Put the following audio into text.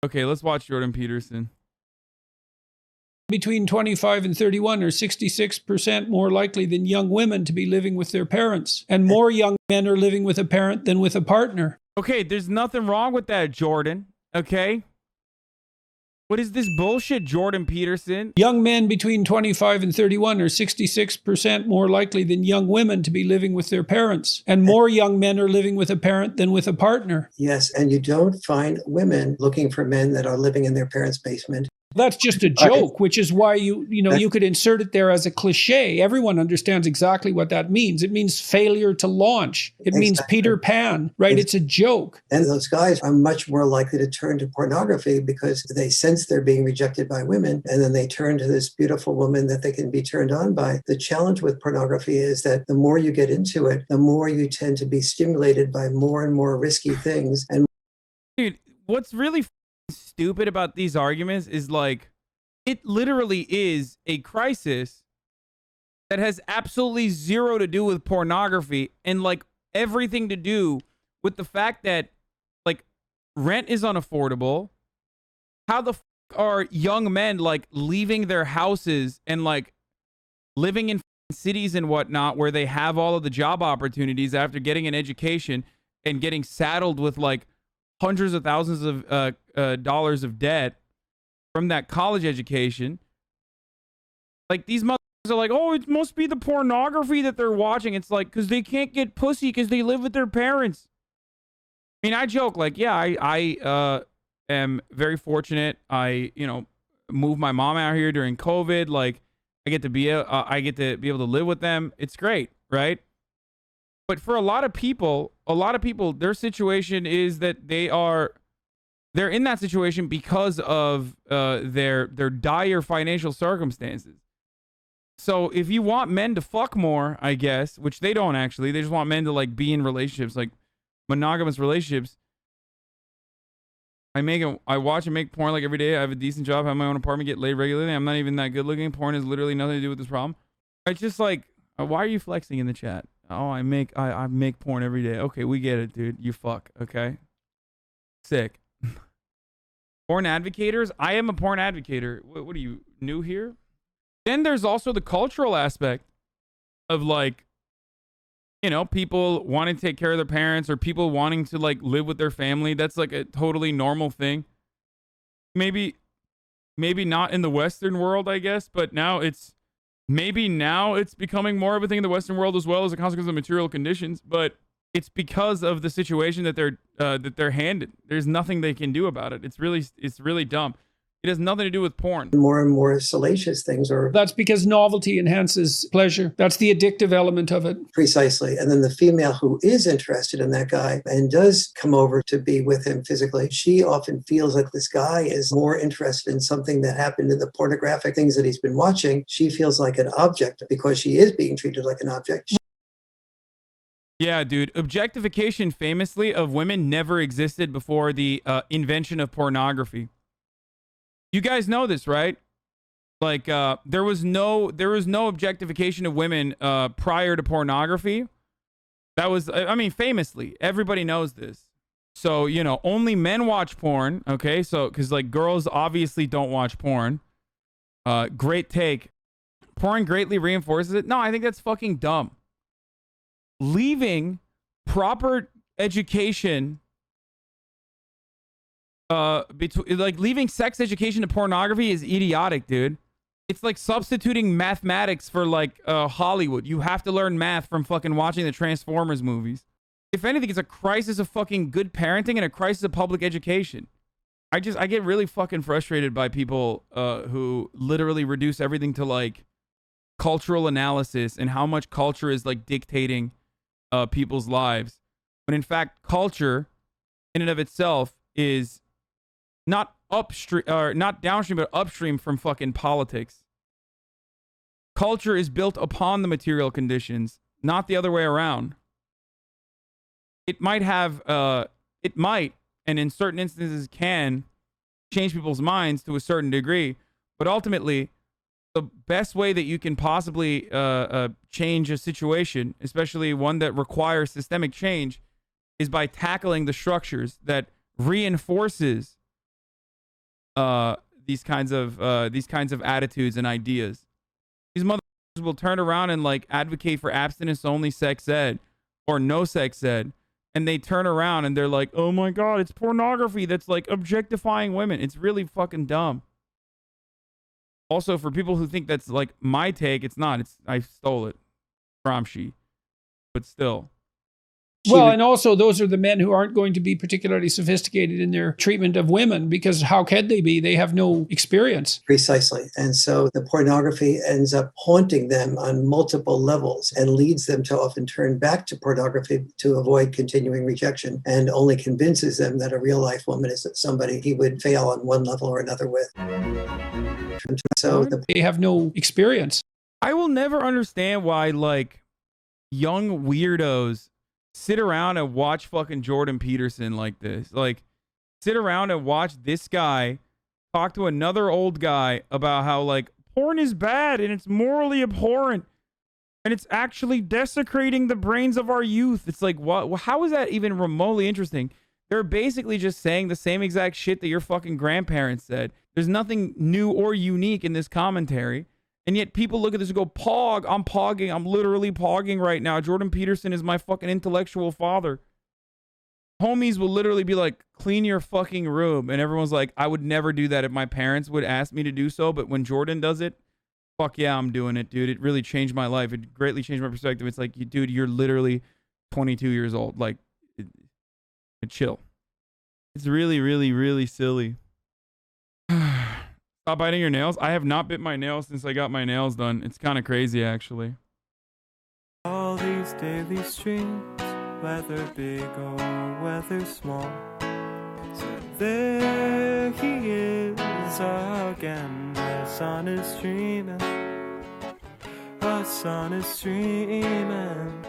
Okay, let's watch Jordan Peterson. Between 25 and 31 are 66% more likely than young women to be living with their parents. And more young men are living with a parent than with a partner. Okay, there's nothing wrong with that, Jordan. Okay? What is this bullshit, Jordan Peterson? Young men between 25 and 31 are 66% more likely than young women to be living with their parents. And more young men are living with a parent than with a partner. Yes, and you don't find women looking for men that are living in their parents' basement. That's just a joke, which is why you could insert it there as a cliche. Everyone understands exactly what that means. It means failure to launch. It means Peter Pan, right? It's a joke. And those guys are much more likely to turn to pornography because they sense they're being rejected by women, and then they turn to this beautiful woman that they can be turned on by. The challenge with pornography is that the more you get into it, the more you tend to be stimulated by more and more risky things. And dude, what's really stupid about these arguments is like, it literally is a crisis that has absolutely zero to do with pornography and like everything to do with the fact that like rent is unaffordable. How the are young men like leaving their houses and like living in cities and whatnot where they have all of the job opportunities after getting an education and getting saddled with like hundreds of thousands of dollars of debt from that college education? Like, these motherfuckers are like, oh, it must be the pornography that they're watching. It's like, because they can't get pussy because they live with their parents. I mean, I joke, like, yeah, I am very fortunate. I, moved my mom out here during COVID. Like, I get to be able to live with them. It's great, right? But for a lot of people, their situation is that they're in that situation because of their dire financial circumstances. So if you want men to fuck more, I guess, which they don't actually, they just want men to like be in relationships, like monogamous relationships. I watch and make porn like every day. I have a decent job, have my own apartment, get laid regularly. I'm not even that good looking. Porn has literally nothing to do with this problem. It's just like, why are you flexing in the chat? Oh, I make porn every day. Okay, we get it, dude. You fuck, okay? Sick. Porn advocators? I am a porn advocator. What are you, new here? Then there's also the cultural aspect of like, people wanting to take care of their parents or people wanting to like live with their family. That's like a totally normal thing. Maybe not in the Western world, I guess, but now it's becoming more of a thing in the Western world as well as a consequence of material conditions, but it's because of the situation that they're handed. There's nothing they can do about it. It's really dumb. It has nothing to do with porn. More and more salacious things are... That's because novelty enhances pleasure. That's the addictive element of it. Precisely. And then the female who is interested in that guy and does come over to be with him physically, she often feels like this guy is more interested in something that happened in the pornographic things that he's been watching. She feels like an object because she is being treated like an object. Yeah, dude. Objectification, famously, of women never existed before the invention of pornography. You guys know this, right? Like, there was no objectification of women prior to pornography. That was, famously, everybody knows this. So, only men watch porn, okay? So, because, like, girls obviously don't watch porn. Great take. Porn greatly reinforces it. No, I think that's fucking dumb. Leaving proper education... leaving sex education to pornography is idiotic, dude. It's like substituting mathematics for like Hollywood. You have to learn math from fucking watching the Transformers movies. If anything, it's a crisis of fucking good parenting and a crisis of public education. I get really fucking frustrated by people who literally reduce everything to like cultural analysis and how much culture is like dictating people's lives. When in fact, culture in and of itself is not upstream or not downstream, but upstream from fucking politics. Culture is built upon the material conditions, not the other way around. It might, and in certain instances can, change people's minds to a certain degree, but ultimately, the best way that you can possibly change a situation, especially one that requires systemic change, is by tackling the structures that reinforces these kinds of attitudes and ideas. These motherfuckers will turn around and like advocate for abstinence only sex ed or no sex ed, and they turn around and they're like, oh my god, it's pornography that's like objectifying women. It's really fucking dumb. Also, for people who think that's like my take, it's not. I stole it. Gramsci. But still. Well, and also those are the men who aren't going to be particularly sophisticated in their treatment of women, because how can they be? They have no experience. Precisely. And so the pornography ends up haunting them on multiple levels and leads them to often turn back to pornography to avoid continuing rejection, and only convinces them that a real life woman is somebody he would fail on one level or another with. So they have no experience. I will never understand why like young weirdos sit around and watch fucking Jordan Peterson like this. Like, sit around and watch this guy talk to another old guy about how, like, porn is bad and it's morally abhorrent and it's actually desecrating the brains of our youth. It's like, what? How is that even remotely interesting? They're basically just saying the same exact shit that your fucking grandparents said. There's nothing new or unique in this commentary. And yet people look at this and go, Pog, I'm pogging. I'm literally pogging right now. Jordan Peterson is my fucking intellectual father. Homies will literally be like, clean your fucking room. And everyone's like, I would never do that if my parents would ask me to do so. But when Jordan does it, fuck yeah, I'm doing it, dude. It really changed my life. It greatly changed my perspective. It's like, dude, you're literally 22 years old. Like, chill. It's really, really, really silly. Stop biting your nails. I have not bit my nails since I got my nails done. It's kind of crazy, actually. All these daily streams, whether big or whether small, so there he is again. Hasan is streaming. Hasan is streaming.